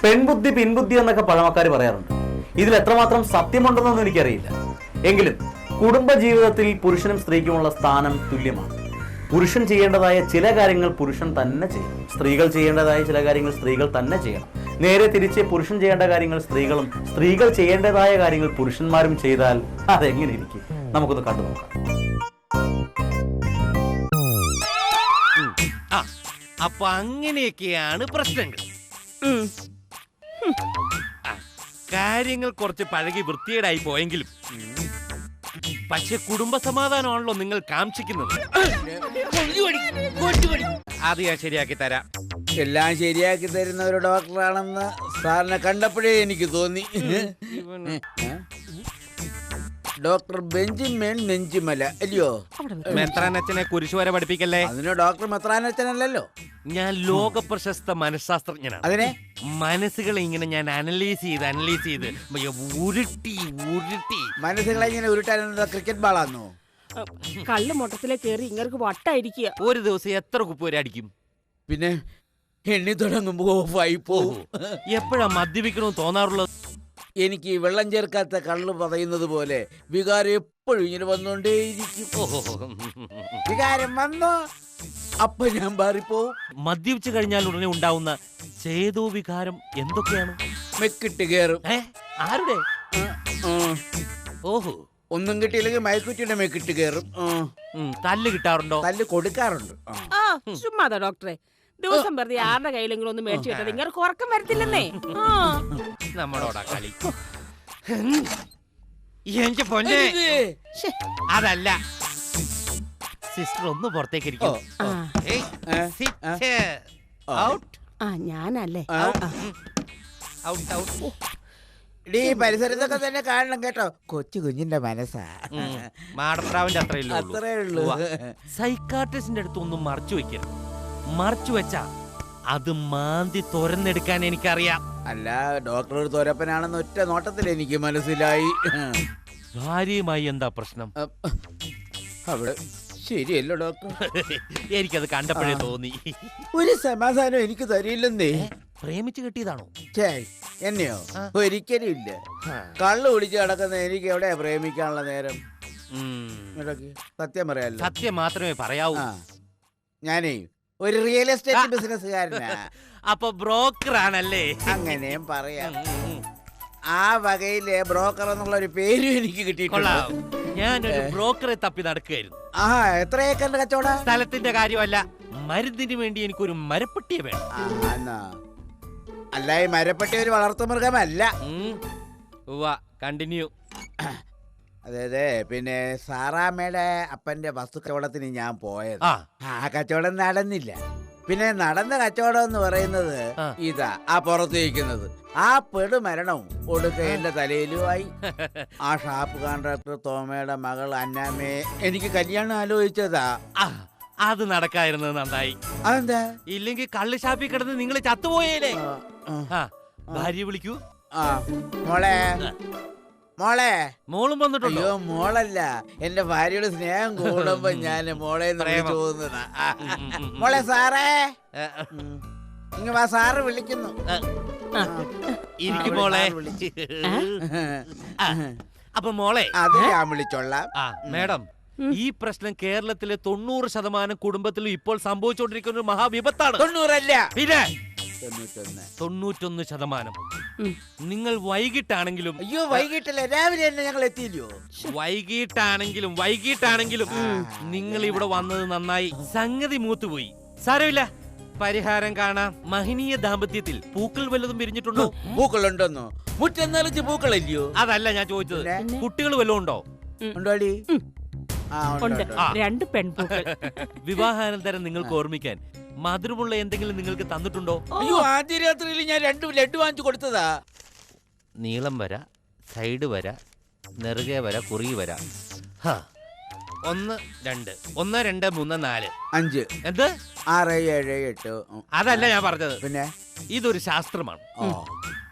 പെൺബുദ്ധി പിൻബുദ്ധി എന്നൊക്കെ പഴമക്കാർ പറയാറുണ്ട്. ഇതിൽ എത്രമാത്രം സത്യമുണ്ടെന്നൊന്നും എനിക്കറിയില്ല. എങ്കിലും കുടുംബ ജീവിതത്തിൽ പുരുഷനും സ്ത്രീക്കുമുള്ള സ്ഥാനം തുല്യമാണ്. പുരുഷൻ ചെയ്യേണ്ടതായ ചില കാര്യങ്ങൾ പുരുഷൻ തന്നെ ചെയ്യണം, സ്ത്രീകൾ ചെയ്യേണ്ടതായ ചില കാര്യങ്ങൾ സ്ത്രീകൾ തന്നെ ചെയ്യണം. നേരെ തിരിച്ച് പുരുഷൻ ചെയ്യേണ്ട കാര്യങ്ങൾ സ്ത്രീകളും, സ്ത്രീകൾ ചെയ്യേണ്ടതായ കാര്യങ്ങൾ പുരുഷന്മാരും ചെയ്താൽ അതെങ്ങനെ ഇരിക്കും? നമുക്കൊന്ന് കണ്ടു നോക്കാം. അപ്പൊ അങ്ങനെയൊക്കെയാണ് പ്രശ്നങ്ങൾ. കാര്യങ്ങൾ കുറച്ച് പഴകി വൃത്തികേടായി പോയെങ്കിലും പക്ഷെ കുടുംബ സമാധാനമാണല്ലോ നിങ്ങൾ കാക്ഷിക്കുന്നത്. അത് ഞാൻ ശരിയാക്കി തരാം. എല്ലാം ശരിയാക്കി തരുന്ന ഒരു ഡോക്ടറാണെന്ന് സാറിനെ കണ്ടപ്പോഴേ എനിക്ക് തോന്നി. ഡോക്ടർ ബെഞ്ചമിൻ നെഞ്ചിമല അല്ലയോ? മെത്രാനച്ഛനെ കുരിശുവരെ പഠിപ്പിക്കല്ലേ. അതിന് ഡോക്ടർ മെത്രാനച്ഛനല്ലോ. ഞാൻ ലോക പ്രശസ്ത മനഃശാസ്ത്രജ്ഞനാണ്. അതിനെ മനസ്സുകളെ ഇങ്ങനെ ഞാൻ അനലൈസ് ചെയ്ത് ഉരുട്ടി മനസ്സുകളെ ഇങ്ങനെ ഉരുട്ടാനെന്താ ക്രിക്കറ്റ് ബാളാന്നോ? കള്ള് മൊട്ടത്തിലെ കയറി ഇങ്ങർക്ക് വട്ടായിരിക്കുക. ഒരു ദിവസം എത്ര കുപ്പ് വരെ അടിക്കും? പിന്നെ എണ്ണി തുടങ്ങുമ്പോ ഓഫായി പോവും. എപ്പോഴാ മദ്യപിക്കണമെന്ന് തോന്നാറുള്ളത്? എനിക്ക് വെള്ളം ചേർക്കാത്ത കള്ള് പറയുന്നത് പോലെ വികാരം എപ്പോഴും ഇങ്ങനെ വന്നോണ്ടേയിരിക്കും. വികാരം വന്നോ അപ്പൊ ഞാൻ മാറിപ്പോവും. മദ്യപിച്ചു കഴിഞ്ഞാൽ ഉടനെ ഉണ്ടാവുന്ന ചേതോ വികാരം എന്തൊക്കെയാണ്? മെക്കിട്ട് കയറും. ആരുടെ? ഓഹോ, ഒന്നും കിട്ടിയില്ലെങ്കിൽ മയക്കുറ്റിയുടെ മെക്കിട്ട് കയറും. തല്ല് കിട്ടാറുണ്ടോ? തല്ല് കൊടുക്കാറുണ്ട്. ചുമ്മാതാ ഡോക്ടറെ, ദിവസം വെറുതെ ആരുടെ കയ്യിലെങ്കിലും ഒന്ന് മേടിച്ചു കിട്ടത് ഇങ്ങനെ ഉറക്കം വരത്തില്ലെന്നേ. നമ്മളോടാ കളി. എന്റെ പൊന്നെ, അതല്ല സിസ്റ്റർ ഒന്ന് പുറത്തേക്ക് ഇരിക്കും. ഞാനല്ലേ ഈ പരിസരത്തൊക്കെ തന്നെ കാണണം കേട്ടോ. കൊച്ചു കുഞ്ഞിന്റെ മനസ്സാ. മാടപ്രാവിന്റെ അത്രേ ഉള്ളൂ. സൈക്കാട്രിസ്റ്റിന്റെ അടുത്ത് ഒന്നും മറച്ചു വെക്കരുത്. മറച്ചു വെച്ചാ അത് മാന്തി തുറന്നെടുക്കാൻ എനിക്കറിയാം. അല്ല, ഡോക്ടർ ഒരു തോരപ്പനാണെന്ന് ഒറ്റ നോട്ടത്തിൽ എനിക്ക് മനസ്സിലായി. ഭാര്യയുമായി എന്താ പ്രശ്നം? അവിടെ ശരിയല്ലോ ഡോക്ടർ. എനിക്കത് കണ്ടപ്പോഴേ തോന്നി. ഒരു സമാധാനം എനിക്ക് തരില്ലെന്നേ. പ്രേമിച്ച് കിട്ടിയതാണോ? എന്നെയോ? ഒരിക്കലും ഇല്ല. കള്ളു കുടിച്ച് കിടക്കുന്ന എനിക്ക് എവിടെയാ പ്രേമിക്കാനുള്ള നേരം? സത്യം പറയാലോ. സത്യം മാത്രമേ പറയാവൂ. ഞാനേ ഒരു റിയൽ എസ്റ്റേറ്റ് ബിസിനസ്സുകാരനാ. അപ്പൊ ബ്രോക്കർ ആണല്ലേ? അങ്ങനെയും പറയാം. ആ വകയിലെ ബ്രോക്കർ എന്നുള്ള ഒരു പേരും എനിക്ക് കിട്ടിയിട്ടുള്ളൂ. ഞാനൊരു ബ്രോക്കറെ തപ്പി നടക്കുകയായിരുന്നു. എത്ര ഏക്കറിന്റെ കച്ചവടം? സ്ഥലത്തിന്റെ കാര്യമല്ല, മരുന്നിന് വേണ്ടി എനിക്കൊരു മരപ്പെട്ടിയെ വേണം. അല്ല, ഈ മരപ്പെട്ടി ഒരു വളർത്തുമൃഗമല്ല. കണ്ടിന്യൂ. അതെ, പിന്നെ സാറാമ്മയുടെ അപ്പന്റെ വസ്തു കച്ചവടത്തിന് ഞാൻ പോയത്. ആ കച്ചവടം നടന്നില്ല. പിന്നെ നടന്ന കച്ചവടം എന്ന് പറയുന്നത് ഇതാ, ആ പുറത്ത് വയ്ക്കുന്നത്. ആ പെടുമരണവും ഒടുക്ക എന്റെ തലയിലുമായി. ആ ഷാപ്പ് കോൺട്രാക്ടർ തോമയുടെ മകൾ അന്നാമ്മയെ എനിക്ക് കല്യാണം ആലോചിച്ചതാ. അത് നടക്കായിരുന്നത് നന്നായി. അതെന്താ? ഇല്ലെങ്കിൽ കള്ള് ഷാപ്പിൽ കിടന്ന് നിങ്ങൾ ചത്തുപോയേലേ. ഭാര്യ വിളിക്കൂ. മോളെ മോളെ. മോളും വന്നിട്ടുണ്ടോ? അയ്യോ, മോളല്ല, എന്റെ ഭാര്യയുടെ സ്നേഹം കൂടുമ്പോ ഞാൻ മോളെ തോന്നുന്നതാ. മോളെ സാറേ, ഇങ്ങ വാ, സാറ് വിളിക്കുന്നു. ഇരിക്കും മോളെ. അപ്പൊ മോളെ അത് ഞാൻ വിളിച്ചോളാം. മേഡം, ഈ പ്രശ്നം കേരളത്തിലെ 90% കുടുംബത്തിലും ഇപ്പോൾ സംഭവിച്ചുകൊണ്ടിരിക്കുന്ന ഒരു മഹാവിപത്താണ്. 90 പിന്നെ 91. 91%. നിങ്ങൾ വൈകിട്ടാണെങ്കിലും. അയ്യോ, വൈകിട്ടല്ലേ, രാവിലെ തന്നെ ഞങ്ങൾ എത്തിയില്ലയോ? വൈകിട്ടാണെങ്കിലും നിങ്ങൾ ഇവിടെ വന്നത് നന്നായി. സംഗതി മൂത്തുപോയി. സാരമില്ല, പരിഹാരം കാണാം. മഹനീയ ദാമ്പത്യത്തിൽ പൂക്കൾ വല്ലതും വിരിഞ്ഞിട്ടുണ്ടോ? പൂക്കളുണ്ടെന്നോ? മുറ്റം നിറച്ച് പൂക്കളില്ലയോ? അതല്ല ഞാൻ ചോദിച്ചത്. കുട്ടികൾ വല്ലതും ഉണ്ടോ? ഉണ്ടോടി? ഉണ്ട്, 2 പെൺപൂക്കൾ. വിവാഹാനന്തരം നിങ്ങൾക്ക് ഓർമ്മിക്കാൻ മധുരമുള്ള എന്തെങ്കിലും നിങ്ങൾക്ക് തന്നിട്ടുണ്ടോ? അയ്യോ, ആദ്യ രാത്രിയിൽ ഞാൻ 2 ലഡ്ഡു വാങ്ങിച്ചു കൊടുത്തതാ. നീളം വര, സൈഡ് വര, നെറുകെ വര, കുറി വര. 1 2 1 2 3 4 5 എന്ത് 6 7 8. അതല്ല ഞാൻ പറഞ്ഞത്. പിന്നെ ഇതൊരു ശാസ്ത്രമാണ്.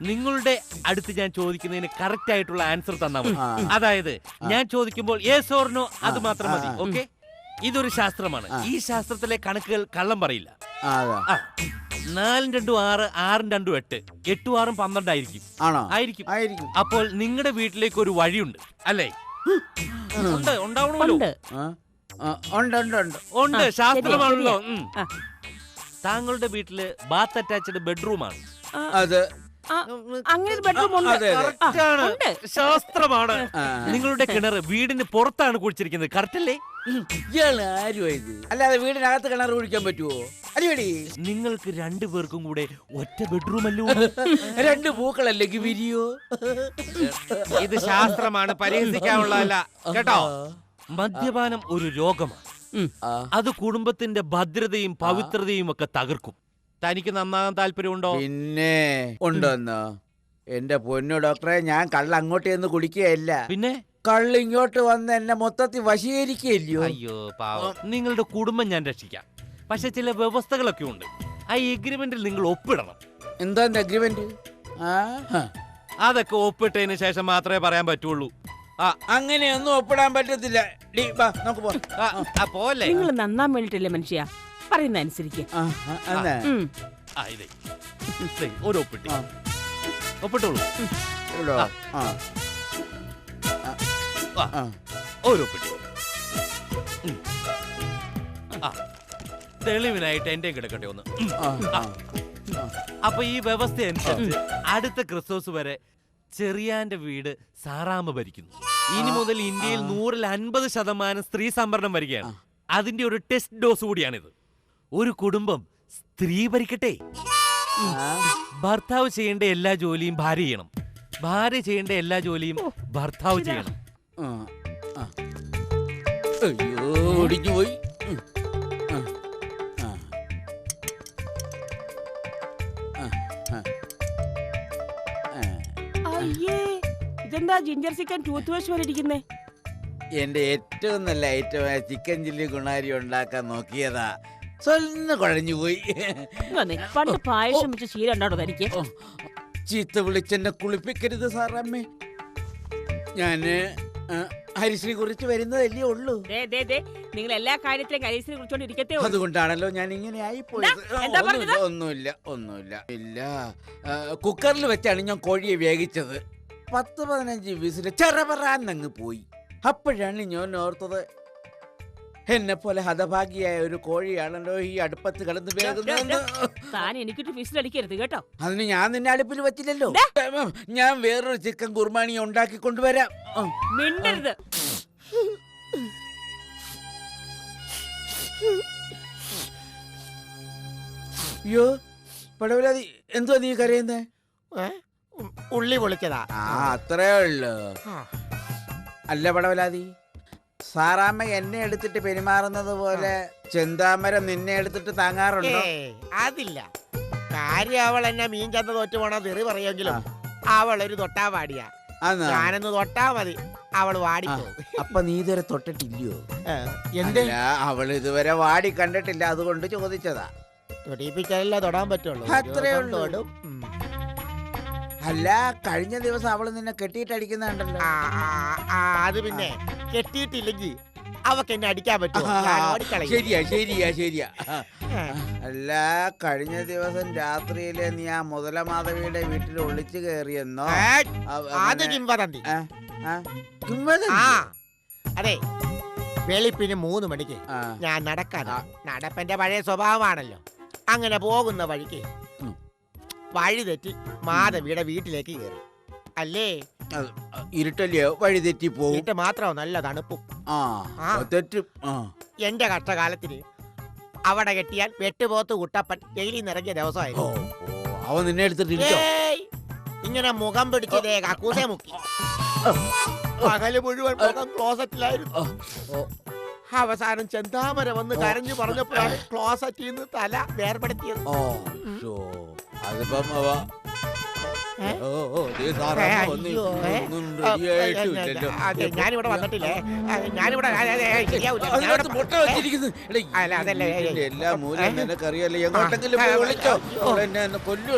നിങ്ങളുടെ അടുത്ത് ഞാൻ ചോദിക്കുന്നതിന് കറക്റ്റ് ആയിട്ടുള്ള ആൻസർ തന്നാൽ മതി. അതായത് ഞാൻ ചോദിക്കുമ്പോൾ യെസ് ഓർ നോ, അത് മാത്രം മതി. ഓക്കെ? ഇതൊരു ശാസ്ത്രമാണ്. ഈ ശാസ്ത്രത്തിലെ കണക്കുകൾ കള്ളം പറയില്ല. 4 2 6 6 2 8 8 6 12 ആയിരിക്കും. ആണോ? ആയിരിക്കും. ആയിരിക്കും. അപ്പോൾ നിങ്ങളുടെ വീട്ടിലേക്ക് ഒരു വഴിയുണ്ട് അല്ലേ? ഉണ്ട്, ഉണ്ടാവണമല്ലോ. ഉണ്ട്. ഉണ്ട് ഉണ്ട് ഉണ്ട്. ഉണ്ട്, ആ, ശാസ്ത്രമാണല്ലോ. ആ. താങ്കളുടെ വീട്ടില് ബാത്ത് അറ്റാച്ച്ഡ് ബെഡ്റൂമാണ്. അത് ആ, അങ്ങനെ ഒരു ബെഡ്റൂം ഉണ്ട്. അതെ, അതെ. ആ, ആണ്. ഉണ്ട്. ശാസ്ത്രമാണ്. ആ. നിങ്ങളുടെ കിണർ വീടിന് പുറത്താണ് കുഴിച്ചിരിക്കുന്നത്, കറക്റ്റ് അല്ലേ? ഇയാള് ആരും ഇത് അല്ലാതെ വീടിനകത്ത് കിണർ കുഴിക്കാൻ പറ്റുമോ? അടിപൊളി. നിങ്ങൾക്ക് 2 പേർക്കും കൂടെ ഒറ്റ ബെഡ്റൂം അല്ലോ. 2 പൂക്കളല്ലെങ്കിൽ വിരിയോ? ഇത് ശാസ്ത്രമാണ്, പരിഹസിക്കാനുള്ളതല്ല കേട്ടോ. മദ്യപാനം ഒരു രോഗമാണ്. അത് കുടുംബത്തിന്റെ ഭദ്രതയും പവിത്രതയും ഒക്കെ തകർക്കും. തനിക്ക് നന്നാകാൻ താല്പര്യമുണ്ടോ? പിന്നെ ഉണ്ടോന്നോ? എന്റെ പൊന്നു ഡോക്ടറെ, ഞാൻ കള്ള അങ്ങോട്ട് ചെന്ന് കുടിക്കുകയല്ല. പിന്നെ കള്ള് ഇങ്ങോട്ട് വന്ന് എന്നെ മൊത്തത്തിൽ വശീകരിക്കുകയല്ലയോ? അയ്യോ പാവം, നിങ്ങളുടെ കുടുംബം ഞാൻ രക്ഷിക്കാം. പക്ഷെ ചില വ്യവസ്ഥകളൊക്കെ ഉണ്ട്. ആ എഗ്രിമെന്റിൽ നിങ്ങൾ ഒപ്പിടണം. എന്താ അഗ്രിമെന്റ്? അതൊക്കെ ഒപ്പിട്ടതിന് ശേഷം മാത്രമേ പറയാൻ പറ്റുള്ളൂ. അങ്ങനെയൊന്നും ഒപ്പിടാൻ പറ്റത്തില്ല. നമുക്ക് പോലെ നിങ്ങൾ നന്നാൻ വേണ്ടിട്ടല്ലേ മനുഷ്യ, പറയുന്ന അനുസരിക്ക്. ഇതേ ഒരു ഒപ്പിട്ടി ഒപ്പിട്ടോളൂ. ഒരു ഒപ്പിട്ടി. തെളിവിനായിട്ട് എന്റെ കിടക്കട്ടെ ഒന്ന്. അപ്പൊ ഈ വ്യവസ്ഥ അനുസരിച്ച് അടുത്ത ക്രിസ്മസ് വരെ ചെറിയാന്റെ വീട് സാറാമ്മ ഭരിക്കുന്നു. ഇനി മുതൽ ഇന്ത്യയിൽ 100-ൽ 50% സ്ത്രീ സംവരണം വരികയാണ്. അതിന്റെ ഒരു ടെസ്റ്റ് ഡോസ് കൂടിയാണിത്. ഒരു കുടുംബം സ്ത്രീ ഭരിക്കട്ടെ. ഭർത്താവ് ചെയ്യേണ്ട എല്ലാ ജോലിയും ഭാര്യ ചെയ്യണം, ഭാര്യ ചെയ്യേണ്ട എല്ലാ ജോലിയും ഭർത്താവ് ചെയ്യണം. അയ്യോ, ഒടിഞ്ഞു പോയി. അയ്യേ, ഇതെന്താ ജിഞ്ചർ ചിക്കൻ ടൂത്ത് വാഷ് പോലെ ഇരിക്കുന്നേ? എന്റെ ഏറ്റവും നല്ല ഐറ്റമായ ചിക്കൻ ചില്ലി ഗുണാരി ഉണ്ടാക്കാൻ നോക്കിയതാ, സ്വന്ന് കുഴഞ്ഞു പോയി. പണ്ട് പായസം വെച്ച് ശീലം ഉണ്ടാടോ തനിക്ക്? ചീത്ത വിളിച്ചെന്നെ കുളിപ്പിക്കരുത് സാറമ്മേ. ഞാന് ഹരിശ്രീ കുറിച്ച് വരുന്നതല്ലേ ഉള്ളൂ. നിങ്ങൾ എല്ലാ കാര്യത്തിലും ഹരിശ്രീ കുറിച്ചോണ്ട് ഇരിക്കത്തേ ഉള്ളൂ. അതുകൊണ്ടാണല്ലോ ഞാൻ ഇങ്ങനെ ആയിപ്പോയത്. എന്താ പറഞ്ഞത്? ഒന്നുമില്ല. കുക്കറിൽ വെച്ചാണ് ഞാൻ കോഴിയെ വേവിച്ചത്. 10-15 വിസിൽ ചെറപറാന്നങ്ങ് പോയി. അപ്പോഴാണ് ഞാൻ ഓർത്തത്, എന്നെ പോലെ ഹതഭാഗിയായ ഒരു കോഴിയാണല്ലോ ഈ അടുപ്പത്ത് കിടന്ന് വേകുന്നത്. താൻ എനിക്കിട്ട് വിസിലടിക്കരുത് കേട്ടോ. അതിന് ഞാൻ നിന്നെ അടുപ്പിൽ വെച്ചില്ലല്ലോ. ഞാൻ വേറൊരു ചിക്കൻ കുർബാനി ഉണ്ടാക്കി കൊണ്ടുവരാം. മിണ്ടരുത്. അയ്യോ പടവലാതി, എന്തുവാ നീ കരയുന്നേ? ഉള്ളി പൊളിച്ചതാ. അത്രേ ഉള്ളു. അല്ല പടവലാതി, സാറാമ്മ എന്നെ എടുത്തിട്ട് പെരുമാറുന്നത് പോലെ ചെന്താമരം നിന്നെ എടുത്തിട്ട് താങ്ങാറുണ്ടോ? അതില്ല. കാര്യം അവൾ എന്നെ മീൻ ചന്ത തോറ്റു പോണ തെറി പറയുമെങ്കിലും അവളൊരു തൊട്ടാ പാടിയാ. ഞാനൊന്ന് തൊട്ടാ മതി, അവള് വാടിപ്പോ. അപ്പൊ നീ ഇതുവരെ തൊട്ടിട്ടില്ലയോ? എന്ത്? അവൾ ഇതുവരെ വാടി കണ്ടിട്ടില്ല, അതുകൊണ്ട് ചോദിച്ചതാ. തൊടിപ്പിച്ചാലല്ല തൊടാൻ പറ്റുള്ളൂ. അത്രേ ഉള്ളൂ. അല്ല, കഴിഞ്ഞ ദിവസം അവള് നിന്നെ കെട്ടിയിട്ടടിക്കുന്നുണ്ടല്ലോ. അത് പിന്നെ കെട്ടിയിട്ടില്ലെങ്കിൽ അവക്ക് എന്നെ അടിക്കാൻ പറ്റുമോ? ശരിയാ. അല്ല, കഴിഞ്ഞ ദിവസം രാത്രിയില് നീ ആ മുതലമാധവിയുടെ വീട്ടിൽ ഒളിച്ചു കയറിയെന്നോ? അത് കിംവദന്തി. അതെ, വെളുപ്പിന് 3 മണിക്ക് ഞാൻ നടക്കാതെ, നടപ്പന്റെ പഴയ സ്വഭാവമാണല്ലോ, അങ്ങനെ പോകുന്ന വഴിക്ക് വഴി തെറ്റി മാധവിയുടെ വീട്ടിലേക്ക് കയറി. അല്ലേ? ഇരുട്ടല്ലയോ, വഴി തെറ്റി പോകും. ഇരുട്ട് മാത്രമോ, നല്ല തണുപ്പും. തെറ്റും. എന്റെ കഷ്ടകാലത്തിന് അവിടെ കെട്ടിയാൽ വെട്ടുപോത്ത് കുട്ടപ്പൻ ജയിലിൽ നിറങ്ങിയ ദിവസമായിരുന്നു. അവൻ നിന്നെ എടുത്തിട്ടില്ല. ഇങ്ങനെ മുഖം പിടിച്ചതേ കക്കൂസെ മുക്കി. പകല് മുഴുവൻ മുഖം ക്ലോസറ്റിലായിരുന്നു. അവസാനം ചെന്താമര വന്ന് കരഞ്ഞു പറഞ്ഞപ്പോഴാണ് ക്ലോസറ്റിൽ നിന്ന് തല വേർപെടുത്തിയത്. അതിപ്പം ഞാനിവിടെ വന്നിട്ടില്ലേ? ഞാനിവിടെ എല്ലാ മൂലം നിനക്കറിയല്ലേ, എങ്ങോട്ടെങ്കിലും പോയി വിളിച്ചോ, എന്നെ കൊല്ലു.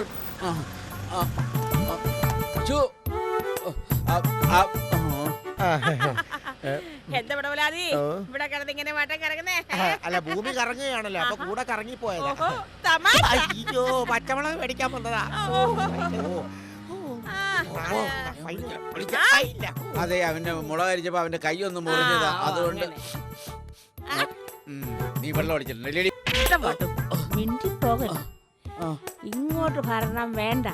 എന്താ പടവലാതി ഇവിടെ കിടന്ന് ഇങ്ങനെ വട്ടം കറങ്ങുന്നേ? അല്ല ഭൂമി കറങ്ങുകയാണല്ലോ അപ്പൊ കൂടെ കറങ്ങിപ്പോയതാ. ഓഹോ, തമാശ. അയ്യോ പച്ചമുളക് മേടിക്കാൻ വന്നതാ. അതെ, അവന്റെ മുളക് അരിച്ചപ്പോ അവന്റെ കൈ ഒന്ന് മുറിഞ്ഞതാ, അതുകൊണ്ട് നീ വെള്ളം അടിച്ചിട്ടുണ്ട്. ഇങ്ങോട്ട് ഭരണം വേണ്ട,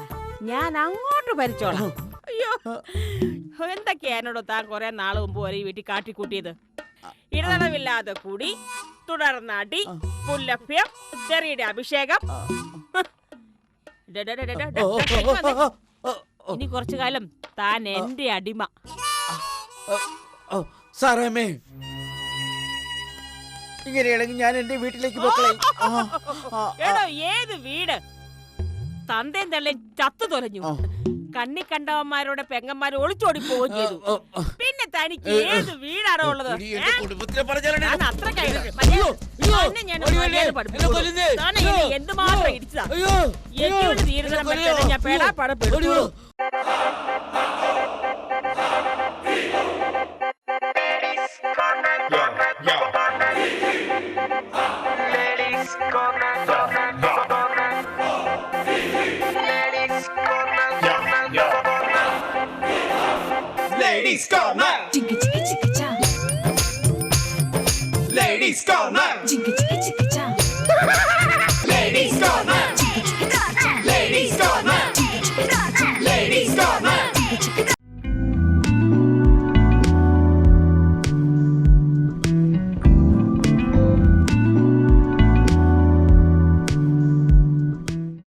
ഞാൻ അങ്ങോട്ട് ഭരിച്ചോളാം. അയ്യോ, എന്തൊക്കെയാ എന്നോട് താൻ കുറെ നാള് മുമ്പ് വരെ ഈ വീട്ടിൽ കാട്ടിക്കൂട്ടിയത്? ഇടതടവില്ലാതെ കൂടി, തുടർന്ന് അടി, പുല്ലഭ്യം, ചെറിയുടെ അഭിഷേകം. ഇനി കുറച്ചു കാലം താൻ എന്റെ അടിമ. സാറേമേ, ഇങ്ങനെയാണെങ്കിൽ ഞാൻ എന്റെ വീട്ടിലേക്ക് പോക്കളെ. എടോ, ഏത് വീട്? തന്തേം തള്ളേം ചത്തു തൊലഞ്ഞു, കണ്ണി കണ്ടവന്മാരോടെ പെങ്ങന്മാര് ഒളിച്ചോടി പോവുകയും ചെയ്തു. പിന്നെ തനിക്ക് ഏത് വീടാണോ ഉള്ളത്? എന്തുമാത്രം ഇടിച്ചതാ? എനിക്ക് തീരുന്ന ഞാൻ പേടാപ്പാടപ്പെടുത്തു. Ladies Corner. Chicka chicka chicka cha. Ladies Corner. Chicka chicka chicka cha. Ladies Corner. Chicka chicka cha. Ladies Corner. Chicka chicka cha. Ladies Corner. Chicka chicka